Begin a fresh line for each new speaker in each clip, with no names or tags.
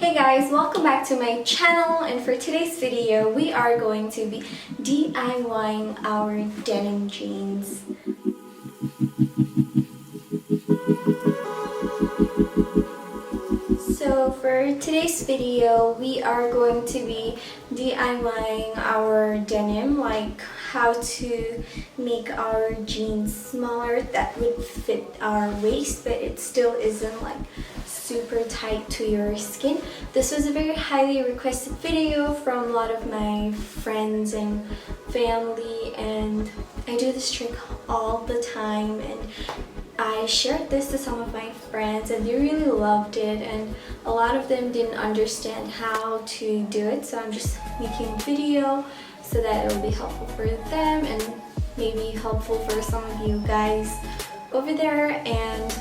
Hey guys, welcome back to my channel, and for today's video we are going to be DIYing our denim jeans. So for today's video we are going to be DIYing our denim, like how to make our jeans smaller that would fit our waist but it still isn't like super tight to your skin. This was a very highly requested video from a lot of my friends and family, and I do this trick all the time, and I shared this to some of my friends and they really loved it, and a lot of them didn't understand how to do it, so I'm just making a video so that it will be helpful for them and maybe helpful for some of you guys over there. And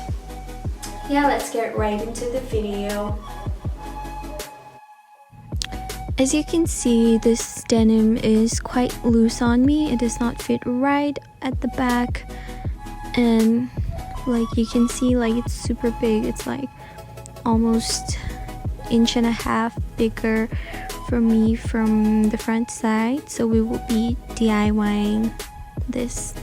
yeah, let's get right into the video. As you can see, this denim is quite loose on me. It does not fit right at the back, and like you can see, like it's super big. It's like almost 1.5 inches bigger for me from the front side, so we will be DIYing this.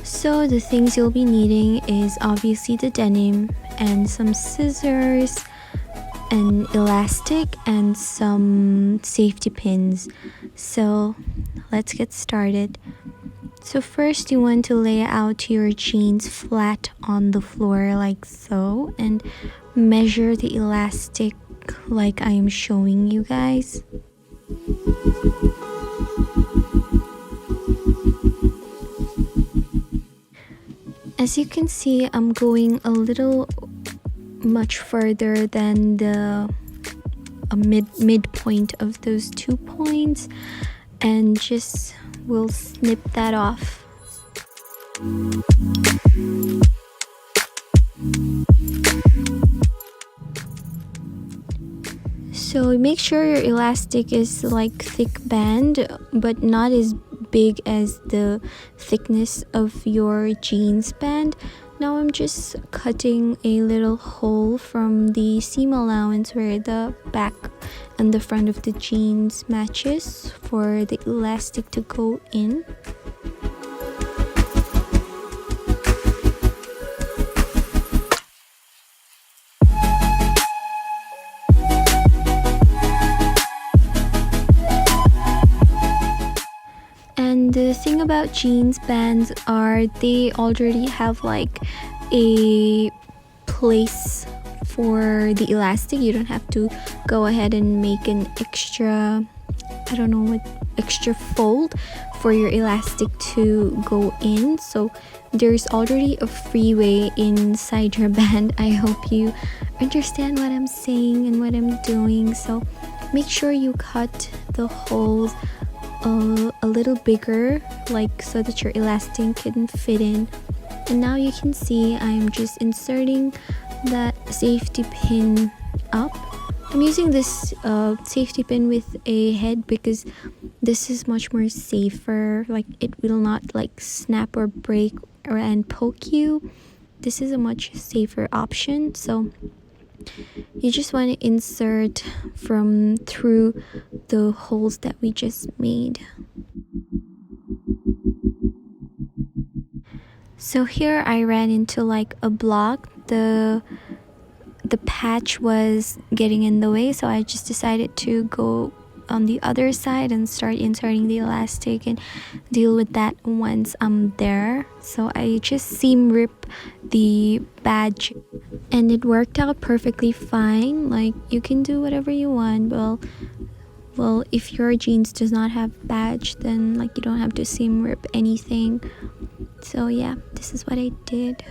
So the things you'll be needing is obviously the denim and some scissors, an elastic, and some safety pins. So let's get started. So first you want to lay out your jeans flat on the floor like so, and measure the elastic like I am showing you guys. As you can see, I'm going a little much further than the midpoint of those 2 points, and just will snip that off. So make sure your elastic is like thick band but not as big as the thickness of your jeans band. Now I'm just cutting a little hole from the seam allowance where the back and the front of the jeans matches for the elastic to go in. And the thing about jeans bands are they already have like a place for the elastic. You don't have to go ahead and make an extra, I don't know what, extra fold for your elastic to go in. So there's already a free way inside your band. I hope you understand what I'm saying and what I'm doing. So make sure you cut the holes a little bigger, like so that your elastic can fit in. And now you can see I'm just inserting that safety pin up. I'm using this safety pin with a head because this is much more safer. Like it will not like snap or break and poke you. This is a much safer option. So you just want to insert from through the holes that we just made. So here I ran into like a block. The patch was getting in the way, so I just decided to go on the other side and start inserting the elastic and deal with that once I'm there. So I just seam rip the badge and it worked out perfectly fine. Like you can do whatever you want. Well, if your jeans does not have badge, then like you don't have to seam rip anything. So yeah, this is what I did.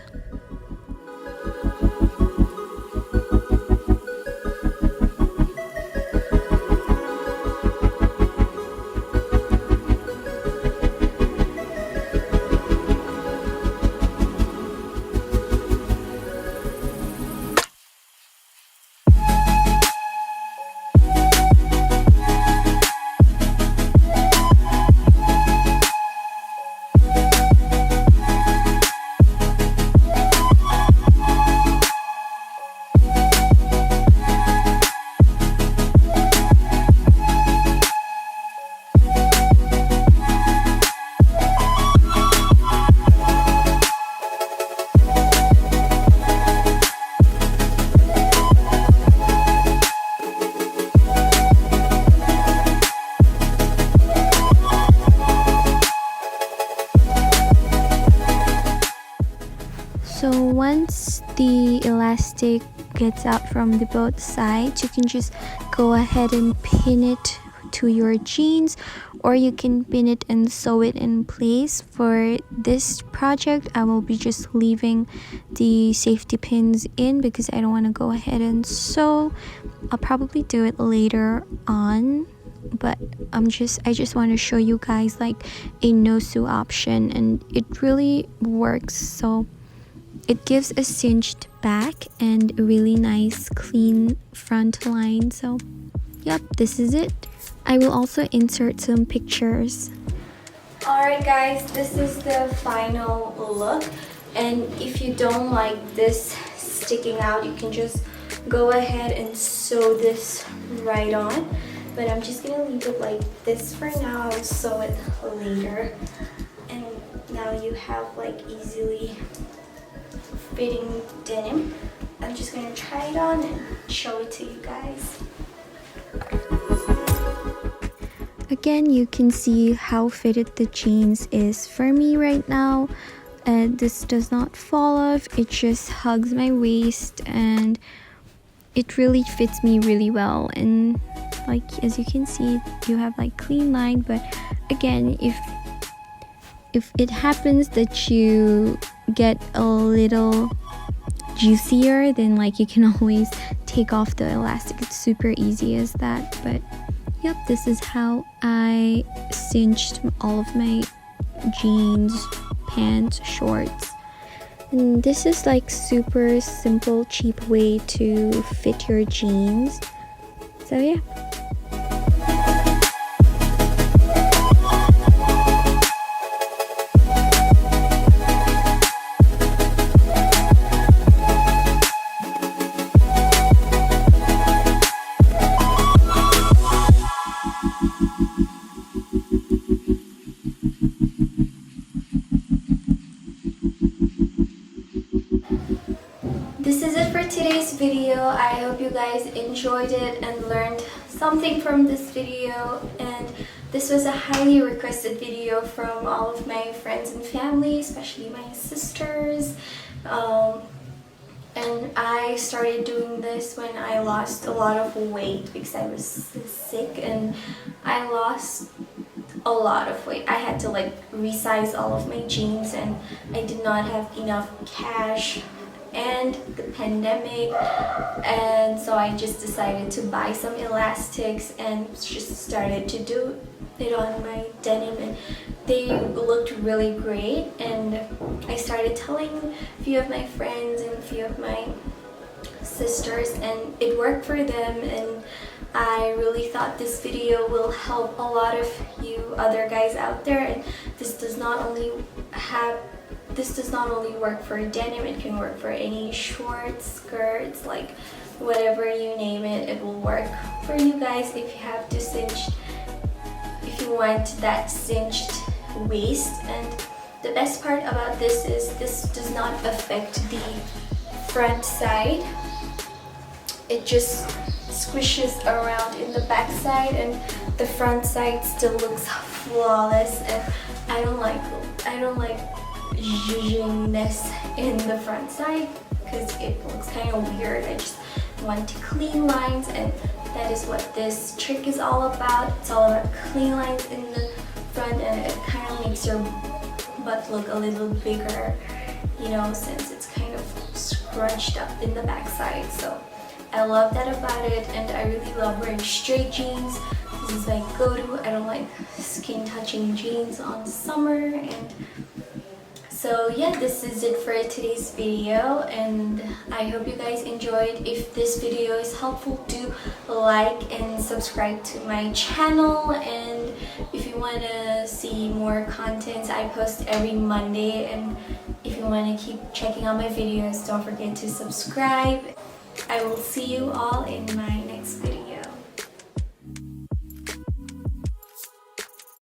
So once the elastic gets out from the both sides, you can just go ahead and pin it to your jeans, or you can pin it and sew it in place. For this project, I will be just leaving the safety pins in because I don't want to go ahead and sew. I'll probably do it later on, but I just want to show you guys like a no sew option, and it really works. So it gives a cinched back and a really nice clean front line. So yep, this is it. I will also insert some pictures. Alright guys, this is the final look, and if you don't like this sticking out, you can just go ahead and sew this right on, but I'm just gonna leave it like this for now. I'll sew it later. And now you have like easily fitting denim. I'm just gonna try it on and show it to you guys. Again, you can see how fitted the jeans is for me right now. This does not fall off, it just hugs my waist and it really fits me really well. And like as you can see, you have like clean line, but again, if it happens that you get a little juicier, then like you can always take off the elastic. It's super easy as that. But yep, this is how I cinched all of my jeans, pants, shorts. And this is like super simple, cheap way to fit your jeans. So yeah. This is it for today's video. I hope you guys enjoyed it and learned something from this video. And this was a highly requested video from all of my friends and family, especially my sisters. And I started doing this when I lost a lot of weight because I was sick and I lost a lot of weight. I had to like resize all of my jeans and I did not have enough cash and the pandemic, and so I just decided to buy some elastics and just started to do it on my denim, and they looked really great. And I started telling a few of my friends and a few of my sisters, and it worked for them. And I really thought this video will help a lot of you other guys out there. And this does not only work for denim, it can work for any shorts, skirts, like whatever you name it, it will work for you guys if you have to if you want that cinched waist. And the best part about this is this does not affect the front side. It just squishes around in the back side and the front side still looks flawless. And I don't like zhuzhingness in the front side because it looks kind of weird. I just want clean lines, and that is what this trick is all about. It's all about clean lines in the front, and it kind of makes your butt look a little bigger, you know, since it's kind of scrunched up in the back side. So I love that about it, and I really love wearing straight jeans. This is my go-to. I don't like skin touching jeans on summer. And so yeah, this is it for today's video, and I hope you guys enjoyed. If this video is helpful, do like and subscribe to my channel. And if you want to see more content, I post every Monday, and if you want to keep checking out my videos, don't forget to subscribe. I will see you all in my next video.